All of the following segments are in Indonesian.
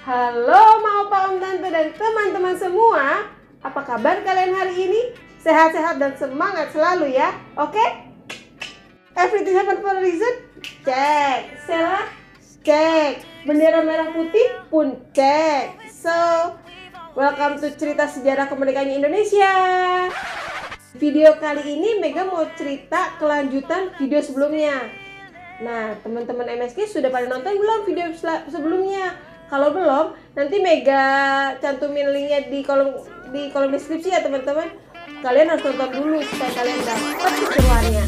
Halo mau Pak Om Tante dan teman-teman semua. Apa kabar kalian hari ini? Sehat-sehat dan semangat selalu ya. Oke? Everything happen for a reason? Cek. Sela? Cek. Bendera merah putih pun cek. So, welcome to cerita sejarah kemerdekaannya Indonesia. Video kali ini Mega mau cerita kelanjutan video sebelumnya. Nah, teman-teman MSK sudah pada nonton belum video sebelumnya? Kalau belum, nanti Mega cantumin linknya di kolom deskripsi ya teman-teman. Kalian harus nonton dulu supaya kalian dapat keseruannya.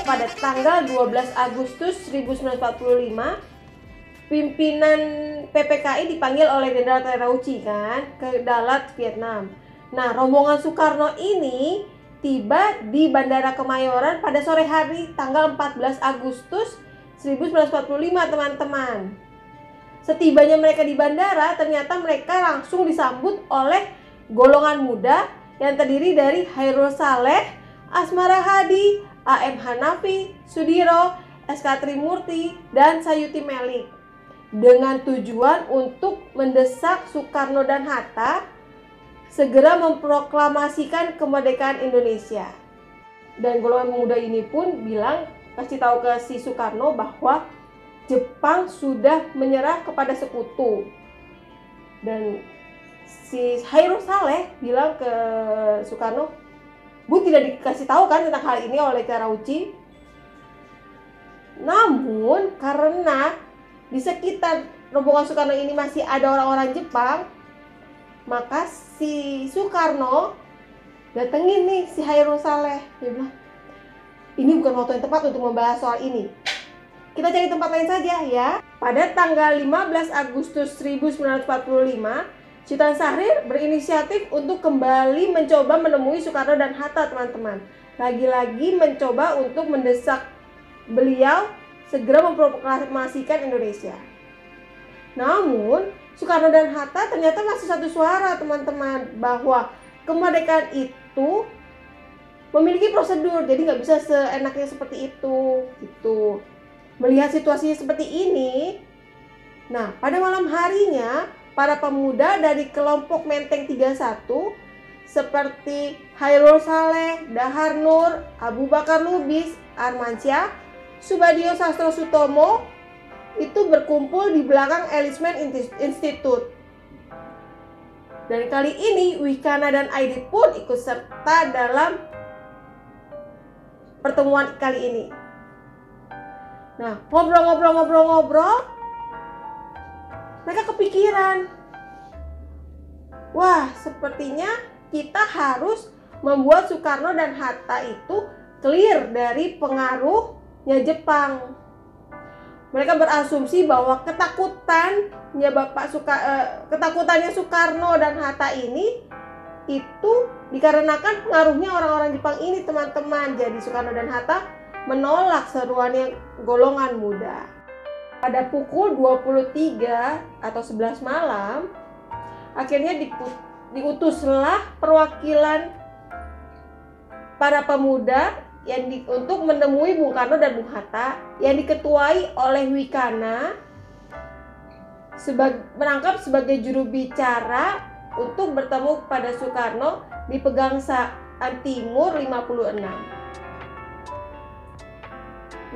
Pada tanggal 12 Agustus 1945, pimpinan PPKI dipanggil oleh Jenderal Terauchi kan ke Dalat, Vietnam. Nah, rombongan Soekarno ini tiba di Bandara Kemayoran pada sore hari tanggal 14 Agustus 1945, teman-teman. Setibanya mereka di bandara, ternyata mereka langsung disambut oleh golongan muda yang terdiri dari Hairul Saleh, Asmara Hadi, A.M. Hanafi, Sudiro, S.K. Trimurti, dan Sayuti Melik dengan tujuan untuk mendesak Soekarno dan Hatta segera memproklamasikan kemerdekaan Indonesia. Dan golongan pemuda ini pun bilang, kasih tahu ke si Soekarno bahwa Jepang sudah menyerah kepada sekutu. Dan si Hairul Saleh bilang ke Soekarno, Bu tidak dikasih tahu kan tentang hal ini oleh Terauchi. Namun karena di sekitar rombongan Soekarno ini masih ada orang-orang Jepang, maka si Soekarno datengin nih si Hairul Saleh. Dia bilang, ini bukan waktu yang tepat untuk membahas soal ini. Kita cari tempat lain saja ya. Pada tanggal 15 Agustus 1945, Sultan Syahrir berinisiatif untuk kembali mencoba menemui Soekarno dan Hatta, teman-teman. Lagi-lagi mencoba untuk mendesak beliau segera memproklamasikan Indonesia. Namun, Soekarno dan Hatta ternyata masih satu suara, teman-teman, bahwa kemerdekaan itu memiliki prosedur, jadi nggak bisa seenaknya seperti itu. Gitu. Melihat situasinya seperti ini, nah pada malam harinya, para pemuda dari kelompok Menteng 31 seperti Hairul Saleh, Dahar Nur, Abu Bakar Lubis, Armansyah, Subadio Sastro Sutomo itu berkumpul di belakang Elisman Institute. Dan kali ini Wikana dan Aidit pun ikut serta dalam pertemuan kali ini. Nah, ngobrol-ngobrol mereka kepikiran, wah sepertinya kita harus membuat Soekarno dan Hatta itu clear dari pengaruhnya Jepang. Mereka berasumsi bahwa ketakutannya Soekarno dan Hatta ini itu dikarenakan pengaruhnya orang-orang Jepang ini, teman-teman. Jadi Soekarno dan Hatta menolak seruannya golongan muda. Pada pukul 23 atau 11 malam, akhirnya diutuslah perwakilan para pemuda untuk menemui Bung Karno dan Bung Hatta yang diketuai oleh Wikana merangkap sebagai juru bicara untuk bertemu pada Soekarno di Pegangsaan Timur 56.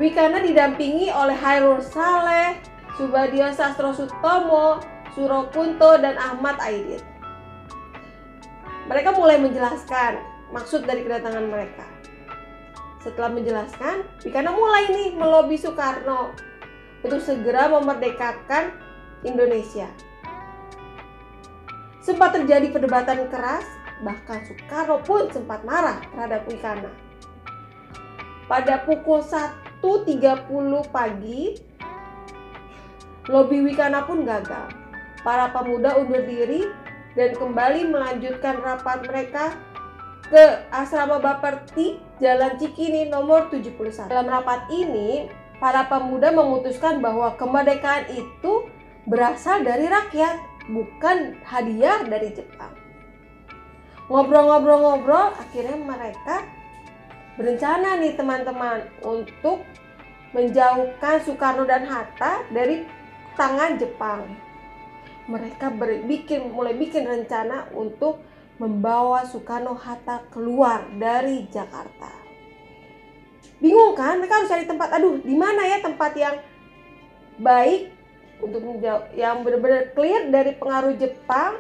Wikana didampingi oleh Hairul Saleh, Soebadio Sastrosutomo, Surokunto, dan Ahmad Aidit. Mereka mulai menjelaskan maksud dari kedatangan mereka. Setelah menjelaskan, Wikana mulai nih melobi Soekarno untuk segera memerdekakan Indonesia. Sempat terjadi perdebatan keras, bahkan Soekarno pun sempat marah terhadap Wikana. Pada pukul 1.30 pagi, lobi Wikana pun gagal. Para pemuda undur diri dan kembali melanjutkan rapat mereka ke Asrama Baperti, Jalan Cikini nomor 71. Dalam rapat ini, para pemuda memutuskan bahwa kemerdekaan itu berasal dari rakyat, bukan hadiah dari Jepang. Ngobrol-ngobrol, akhirnya mereka berencana nih teman-teman untuk menjauhkan Soekarno dan Hatta dari tangan Jepang. Mereka mulai bikin rencana untuk membawa Soekarno-Hatta keluar dari Jakarta. Bingung kan? Mereka harus cari tempat. Di mana ya tempat yang baik untuk yang benar-benar clear dari pengaruh Jepang,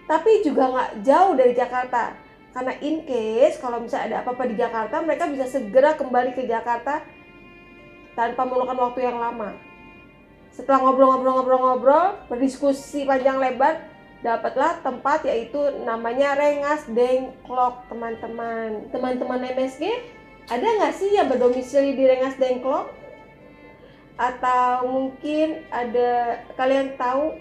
tapi juga nggak jauh dari Jakarta. Karena in case kalau misalnya ada apa-apa di Jakarta, mereka bisa segera kembali ke Jakarta tanpa memerlukan waktu yang lama. Setelah ngobrol-ngobrol, berdiskusi panjang lebar, dapatlah tempat, yaitu namanya Rengas Dengklok, teman-teman. Teman-teman MSG, ada nggak sih yang berdomisili di Rengas Dengklok? Atau mungkin ada kalian tahu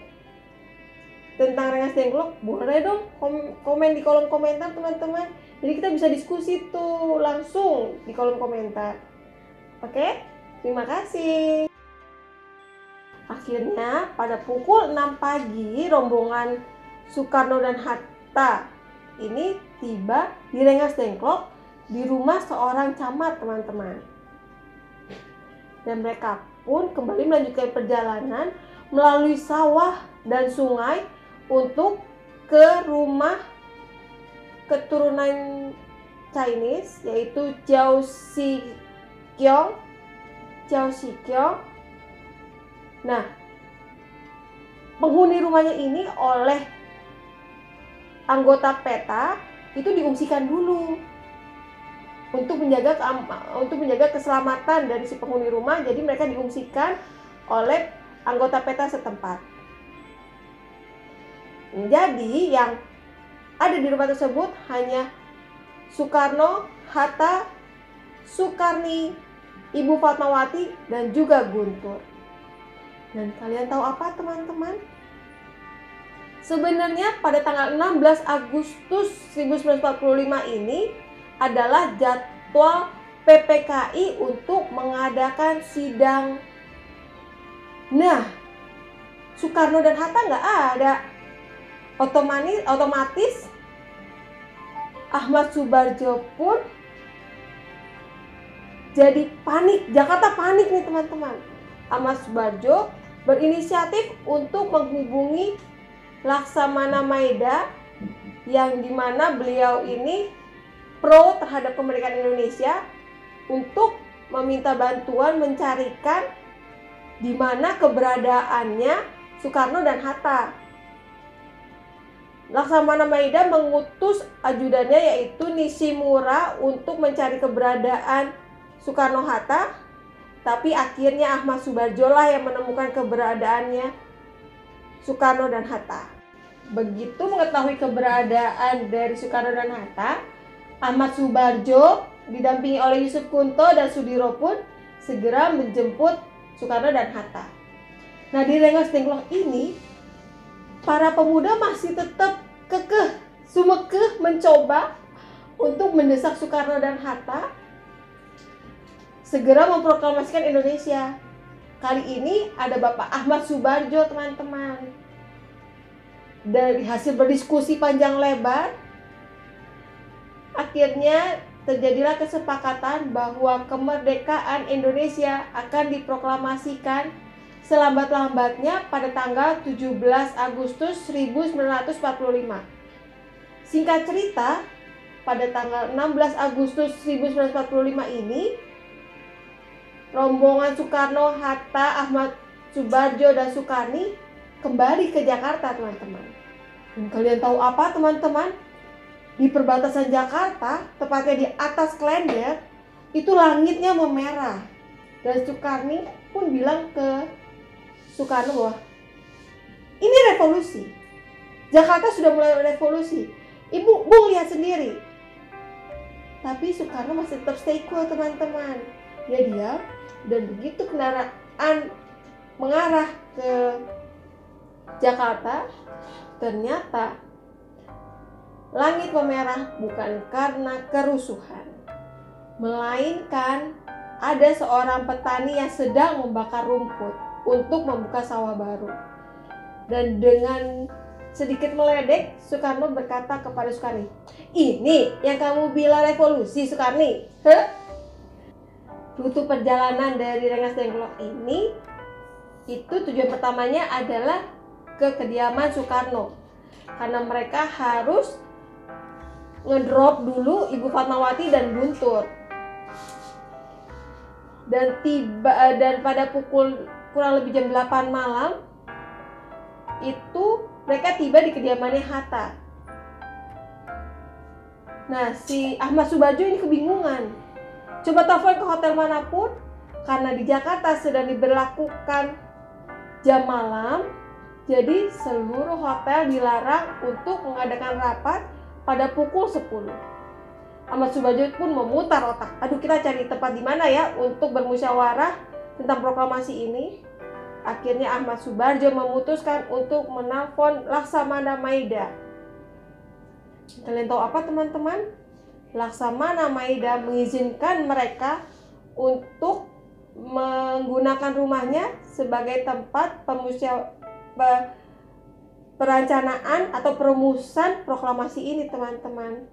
tentang Rengas Dengklok? Boleh dong komen di kolom komentar, teman-teman. Jadi kita bisa diskusi tuh langsung di kolom komentar. Oke? Terima kasih. Akhirnya pada pukul 6 pagi rombongan Soekarno dan Hatta ini tiba di Rengas Dengklok di rumah seorang camat, teman-teman. Dan mereka pun kembali melanjutkan perjalanan melalui sawah dan sungai untuk ke rumah keturunan Chinese, yaitu Jiao Shiqiong. Nah, penghuni rumahnya ini oleh anggota PETA itu diungsikan dulu untuk menjaga keselamatan dari si penghuni rumah. Jadi mereka diungsikan oleh anggota PETA setempat. Jadi yang ada di rumah tersebut hanya Soekarno, Hatta, Soekarni, Ibu Fatmawati, dan juga Guntur. Dan kalian tahu apa, teman-teman? Sebenarnya pada tanggal 16 Agustus 1945 ini adalah jadwal PPKI untuk mengadakan sidang. Nah, Soekarno dan Hatta nggak ada. Otomatis Ahmad Soebardjo pun jadi panik. Jakarta panik nih, teman-teman. Ahmad Soebardjo berinisiatif untuk menghubungi Laksamana Maeda, yang dimana beliau ini pro terhadap kemerdekaan Indonesia, untuk meminta bantuan mencarikan di mana keberadaannya Soekarno dan Hatta. Laksamana Maeda mengutus ajudannya yaitu Nishimura untuk mencari keberadaan Soekarno-Hatta, tapi akhirnya Ahmad Soebardjo lah yang menemukan keberadaannya Soekarno dan Hatta. Begitu mengetahui keberadaan dari Soekarno dan Hatta, Ahmad Soebardjo didampingi oleh Yusuf Kunto dan Sudiro pun segera menjemput Soekarno dan Hatta. Nah, di Rengas Dengklok ini para pemuda masih tetap sumekeh mencoba untuk mendesak Soekarno dan Hatta segera memproklamasikan Indonesia. Kali ini ada Bapak Ahmad Soebardjo, teman-teman. Dari hasil berdiskusi panjang lebar, akhirnya terjadilah kesepakatan bahwa kemerdekaan Indonesia akan diproklamasikan selambat-lambatnya pada tanggal 17 Agustus 1945. Singkat cerita, pada tanggal 16 Agustus 1945 ini, rombongan Soekarno, Hatta, Ahmad Subardjo, dan Sukarni kembali ke Jakarta, teman-teman. Dan kalian tahu apa, teman-teman? Di perbatasan Jakarta, tepatnya di atas Klender, itu langitnya memerah. Dan Sukarni pun bilang ke Soekarno bahwa ini revolusi. Jakarta sudah mulai revolusi. Ibu, Bung lihat sendiri. Tapi Soekarno masih tetap stay cool, teman-teman. Dia diam, dan begitu kendaraan mengarah ke Jakarta, ternyata langit memerah bukan karena kerusuhan, melainkan ada seorang petani yang sedang membakar rumput untuk membuka sawah baru. Dan dengan sedikit meledek, Soekarno berkata kepada Sukarni, "Ini yang kamu bilang revolusi, Sukarni?" Rute perjalanan dari Rengas Dengklok ini, itu tujuan pertamanya adalah ke kediaman Soekarno, karena mereka harus ngedrop dulu Ibu Fatmawati dan Guntur. Dan pada pukul kurang lebih jam 8 malam itu mereka tiba di kediamannya Hatta. Nah, si Ahmad Subardjo ini kebingungan. Coba telepon ke hotel manapun, karena di Jakarta sedang diberlakukan jam malam, jadi seluruh hotel dilarang untuk mengadakan rapat pada pukul 10. Ahmad Subardjo pun memutar otak. Aduh, kita cari tempat di mana ya untuk bermusyawarah tentang proklamasi ini. Akhirnya Ahmad Subardjo memutuskan untuk menelpon Laksamana Maida. Kalian tahu apa, teman-teman? Laksamana Maida mengizinkan mereka untuk menggunakan rumahnya sebagai tempat perencanaan atau perumusan proklamasi ini, teman-teman.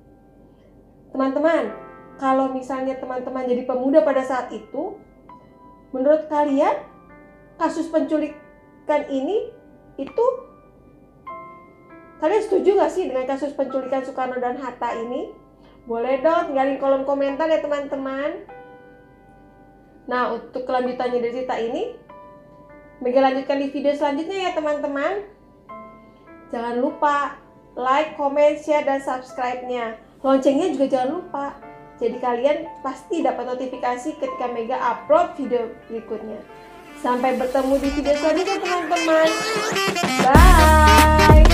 Teman-teman, kalau misalnya teman-teman jadi pemuda pada saat itu, menurut kalian kasus penculikan ini itu, kalian setuju gak sih dengan kasus penculikan Soekarno dan Hatta ini? Boleh dong tinggalin kolom komentar ya, teman-teman. Nah, untuk kelanjutannya dari cerita ini, Mega lanjutkan di video selanjutnya ya, teman-teman. Jangan lupa like, comment, share, dan subscribe-nya. Loncengnya juga jangan lupa. Jadi kalian pasti dapat notifikasi ketika Mega upload video berikutnya. Sampai bertemu di video selanjutnya, teman-teman. Bye.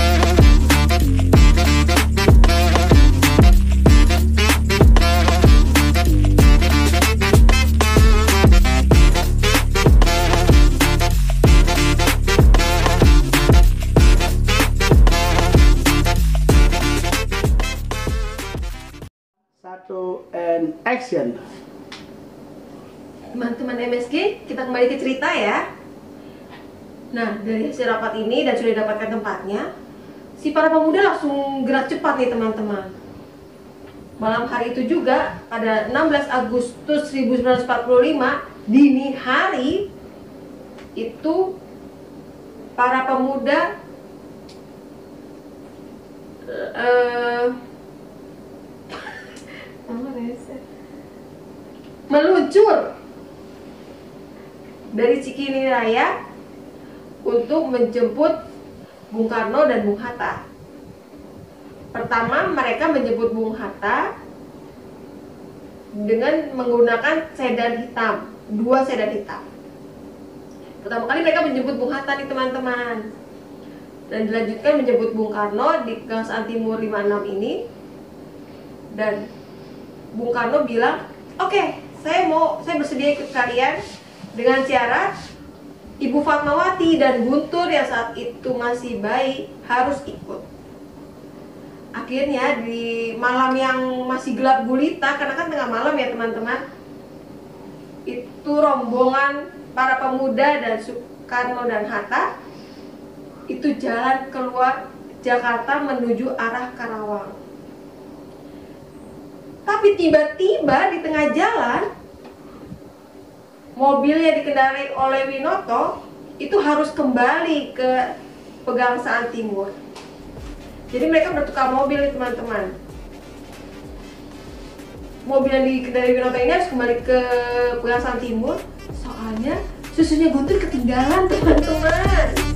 And action. Teman-teman MSG, kita kembali ke cerita ya. Nah, dari hasil rapat ini dan sudah didapatkan tempatnya, si para pemuda langsung gerak cepat nih, teman-teman. Malam hari itu juga, pada 16 Agustus 1945, dini hari, itu para pemuda meluncur dari Cikini Raya untuk menjemput Bung Karno dan Bung Hatta. Pertama, mereka menjemput Bung Hatta dengan menggunakan sedan hitam, 2 sedan hitam. Pertama kali mereka menjemput Bung Hatta nih, teman-teman. Dan dilanjutkan menjemput Bung Karno di Gang Saan Timur 56 ini. Dan Bung Karno bilang, "Oke, saya bersedia ikut kalian dengan syarat Ibu Fatmawati dan Guntur yang saat itu masih bayi harus ikut." Akhirnya di malam yang masih gelap gulita, karena kan tengah malam ya, teman-teman, itu rombongan para pemuda dan Soekarno dan Hatta itu jalan keluar Jakarta menuju arah Karawang. Tapi tiba-tiba di tengah jalan, mobil yang dikendarai oleh Winoto itu harus kembali ke Pegangsaan Timur. Jadi mereka bertukar mobil nih teman-teman. Mobil yang dari Winoto ini harus kembali ke Pegangsaan Timur, soalnya susunya Guntur ketinggalan teman-teman.